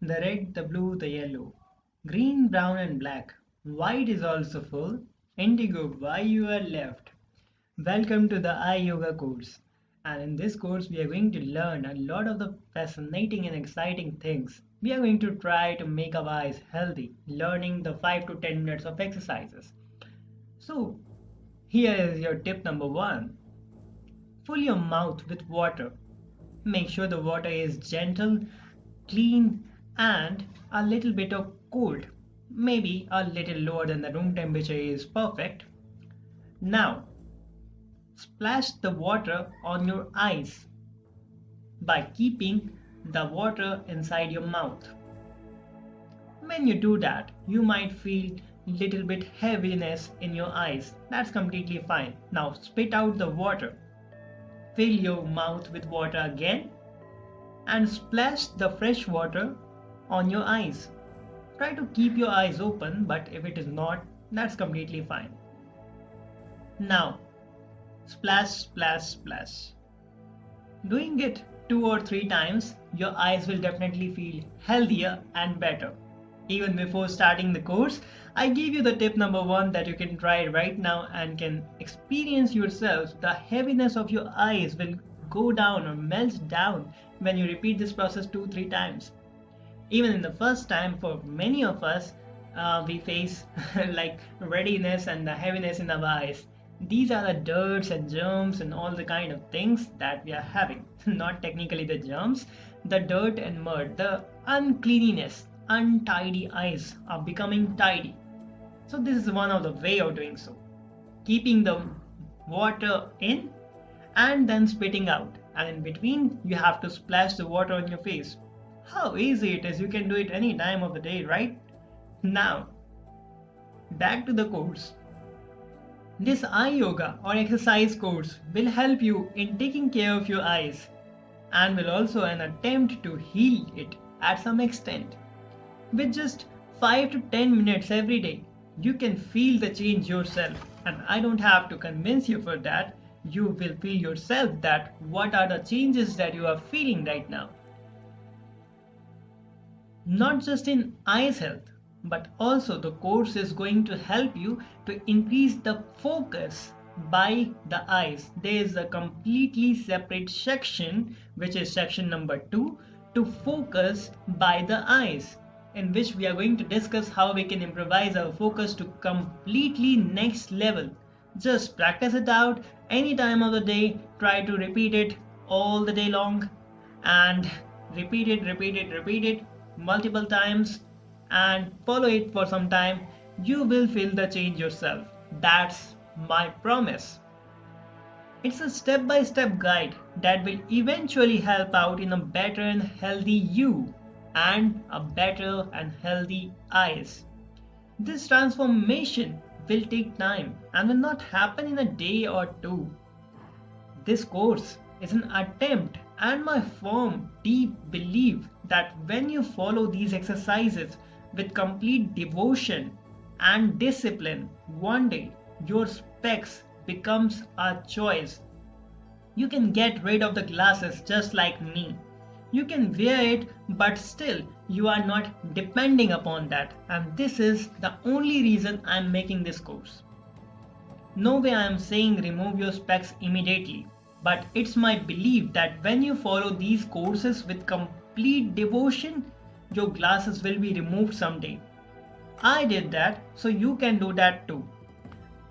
The red, the blue, the yellow, green, brown and black. White is also full. Indigo, why you are left? Welcome to the Eye Yoga course. And in this course, we are going to learn a lot of the fascinating and exciting things. We are going to try to make our eyes healthy, learning the 5 to 10 minutes of exercises. So, here is your tip number 1. Fill your mouth with water. Make sure the water is gentle, clean, and a little bit of cold. Maybe a little lower than the room temperature is perfect. Now, splash the water on your eyes by keeping the water inside your mouth. When you do that, you might feel little bit heaviness in your eyes. That's completely fine. Now spit out the water. Fill your mouth with water again and splash the fresh water on your eyes. Try to keep your eyes open, but if it is not, that's completely fine. Now, splash, splash, splash. Doing it 2 or 3 times, your eyes will definitely feel healthier and better. Even before starting the course, I gave you the tip number 1 that you can try right now and can experience yourself. The heaviness of your eyes will go down or melt down when you repeat this process 2-3 times. Even in the first time, for many of us, we face like readiness and the heaviness in our eyes. These are the dirts and germs and all the kind of things that we are having. Not technically the germs, the dirt and mud, the uncleanliness, untidy eyes are becoming tidy. So this is one of the way of doing so. Keeping the water in and then spitting out. And in between, you have to splash the water on your face. How easy it is. You can do it any time of the day, right? Now, back to the course. This eye yoga or exercise course will help you in taking care of your eyes and will also an attempt to heal it at some extent. With just 5 to 10 minutes every day, you can feel the change yourself, and I don't have to convince you for that. You will feel yourself that what are the changes that you are feeling right now. Not just in eyes health, but also the course is going to help you to increase the focus by the eyes. There is a completely separate section, which is section number 2, to focus by the eyes, in which we are going to discuss how we can improvise our focus to completely next level. Just practice it out any time of the day. Try to repeat it all the day long and repeat it multiple times and follow it for some time. You will feel the change yourself. That's my promise. It's a step-by-step guide that will eventually help out in a better and healthy you and a better and healthy eyes. This transformation will take time and will not happen in a day or 2. This course is an attempt and my firm, deep belief that when you follow these exercises with complete devotion and discipline, one day your specs becomes a choice. You can get rid of the glasses just like me. You can wear it, but still you are not depending upon that, and this is the only reason I am making this course. No way I am saying remove your specs immediately, but it's my belief that when you follow these courses with complete devotion, your glasses will be removed someday. I did that, so you can do that too.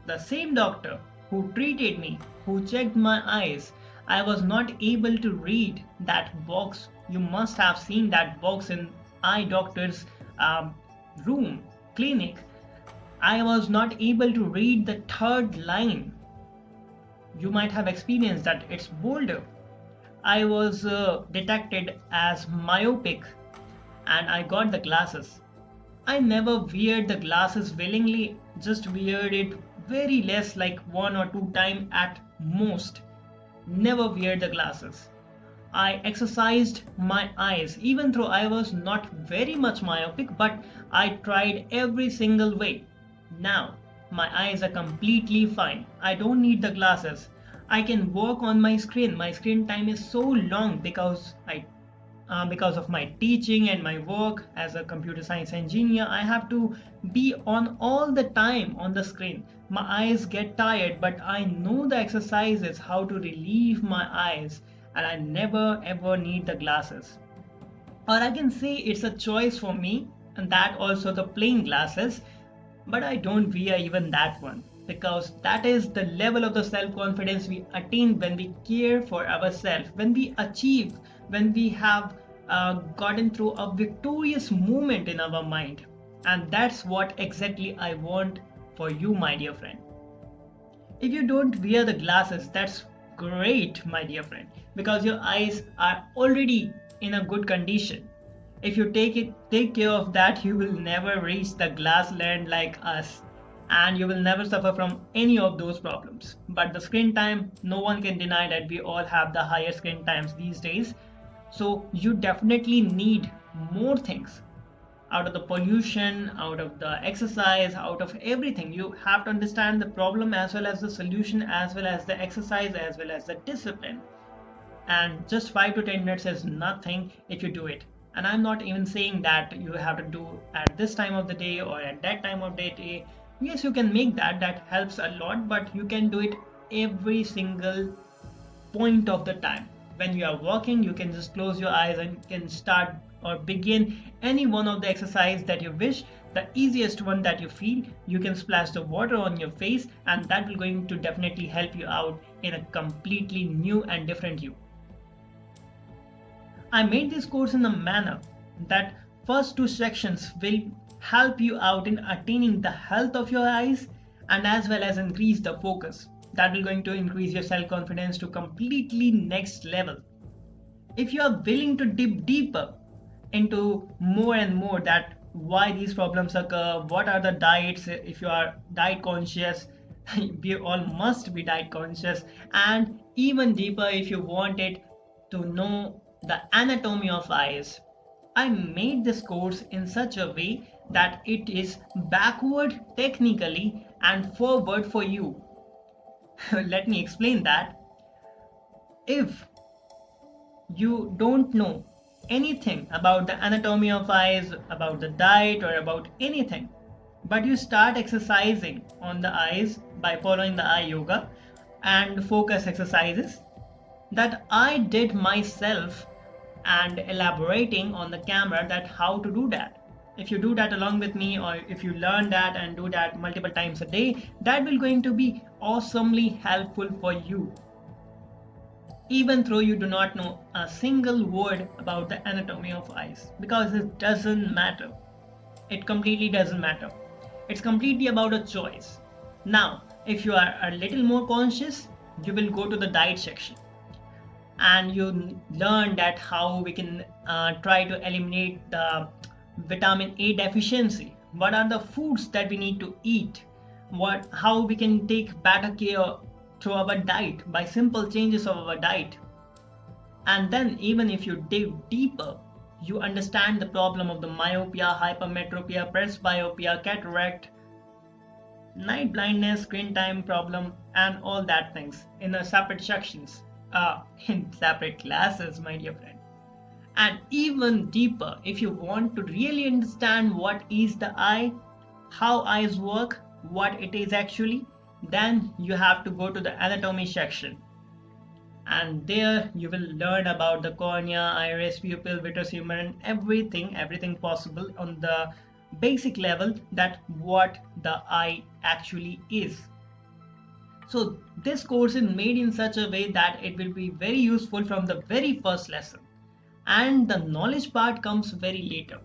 The same doctor who treated me, who checked my eyes, I was not able to read that box. You must have seen that box in eye doctor's room, clinic. I was not able to read the 3rd line. You might have experienced that it's bolder. I was detected as myopic and I got the glasses. I never wear the glasses willingly, just wear it very less, like 1 or 2 times at most. Never wear the glasses. I exercised my eyes, even though I was not very much myopic, but I tried every single way. Now, my eyes are completely fine. I don't need the glasses. I can work on my screen. My screen time is so long because because of my teaching and my work as a computer science engineer, I have to be on all the time on the screen. My eyes get tired, but I know the exercises how to relieve my eyes, and I never ever need the glasses. Or I can say it's a choice for me, and that also the plain glasses, but I don't wear even that one because that is the level of the self-confidence we attain when we care for ourselves, when we achieve, when we have gotten through a victorious moment in our mind. And that's what exactly I want for you, my dear friend. If you don't wear the glasses, that's great, my dear friend, because your eyes are already in a good condition. If you take care of that, you will never reach the glass land like us, and you will never suffer from any of those problems. But the screen time, no one can deny that we all have the higher screen times these days. So you definitely need more things out of the pollution, out of the exercise, out of everything. You have to understand the problem as well as the solution, as well as the exercise, as well as the discipline. And just 5 to 10 minutes is nothing if you do it. And I'm not even saying that you have to do at this time of the day or at that time of the day. Yes, you can make that helps a lot, but you can do it every single point of the time. When you are walking, you can just close your eyes and can start or begin any one of the exercise that you wish. The easiest one that you feel, you can splash the water on your face, and that will going to definitely help you out in a completely new and different you. I made this course in a manner that first two sections will help you out in attaining the health of your eyes and as well as increase the focus. That will going to increase your self-confidence to completely next level. If you are willing to dip deeper into more and more that why these problems occur, what are the diets, if you are diet conscious, we all must be diet conscious, and even deeper if you wanted to know the anatomy of eyes. I made this course in such a way that it is backward technically and forward for you. Let me explain that. If you don't know anything about the anatomy of eyes, about the diet, or about anything, but you start exercising on the eyes by following the eye yoga and focus exercises that I did myself and elaborating on the camera that how to do that. If you do that along with me, or if you learn that and do that multiple times a day, that will going to be awesomely helpful for you, even though you do not know a single word about the anatomy of eyes, because it doesn't matter. It completely doesn't matter. It's completely about a choice. Now, if you are a little more conscious, you will go to the diet section and you learn that how we can try to eliminate the vitamin A deficiency. What are the foods that we need to eat? How we can take better care through our diet by simple changes of our diet. And then even if you dig deeper, you understand the problem of the myopia, hypermetropia, presbyopia, cataract, night blindness, screen time problem, and all that things in a separate sections, in separate classes, my dear friend. And even deeper, if you want to really understand what is the eye, how eyes work, what it is actually, then you have to go to the anatomy section. And there you will learn about the cornea, iris, pupil, vitreous humor, and everything possible on the basic level that what the eye actually is. So this course is made in such a way that it will be very useful from the very first lesson, and the knowledge part comes very later.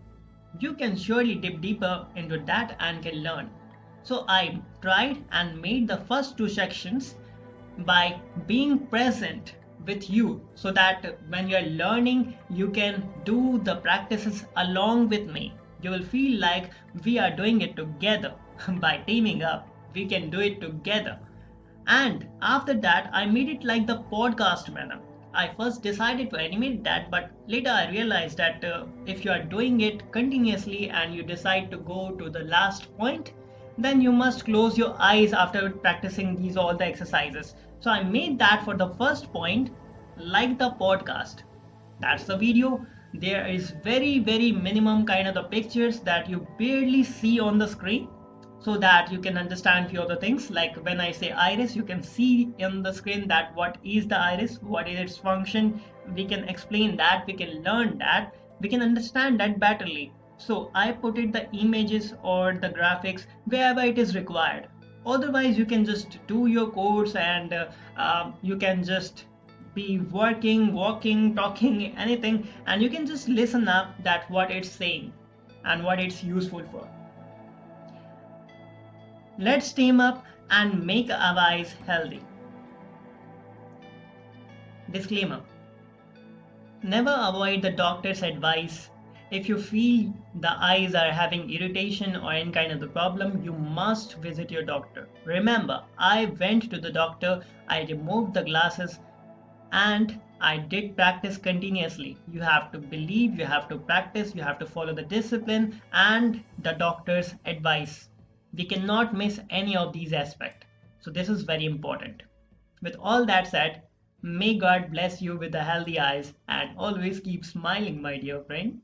You can surely dip deeper into that and can learn. So I tried and made the first two sections by being present with you, so that when you are learning, you can do the practices along with me. You will feel like we are doing it together. By teaming up, we can do it together. And after that, I made it like the podcast manner. I first decided to animate that, but later I realized that if you are doing it continuously and you decide to go to the last point, then you must close your eyes after practicing these all the exercises. So I made that for the first point like the podcast. That's the video. there is very minimum kind of the pictures that you barely see on the screen, so that you can understand few of the things. Like when I say iris, you can see in the screen that what is the iris, what is its function. We can explain that, we can learn that, we can understand that betterly. So I put it the images or the graphics wherever it is required. Otherwise you can just do your course and you can just be working, walking, talking, anything, and you can just listen up that what it's saying and what it's useful for. Let's team up and make our eyes healthy. Disclaimer: never avoid the doctor's advice. If you feel the eyes are having irritation or any kind of the problem, you must visit your doctor. Remember, I went to the doctor, I removed the glasses, and I did practice continuously. You have to believe, you have to practice, you have to follow the discipline and the doctor's advice. We cannot miss any of these aspects. So this is very important. With all that said, may God bless you with the healthy eyes and always keep smiling, my dear friend.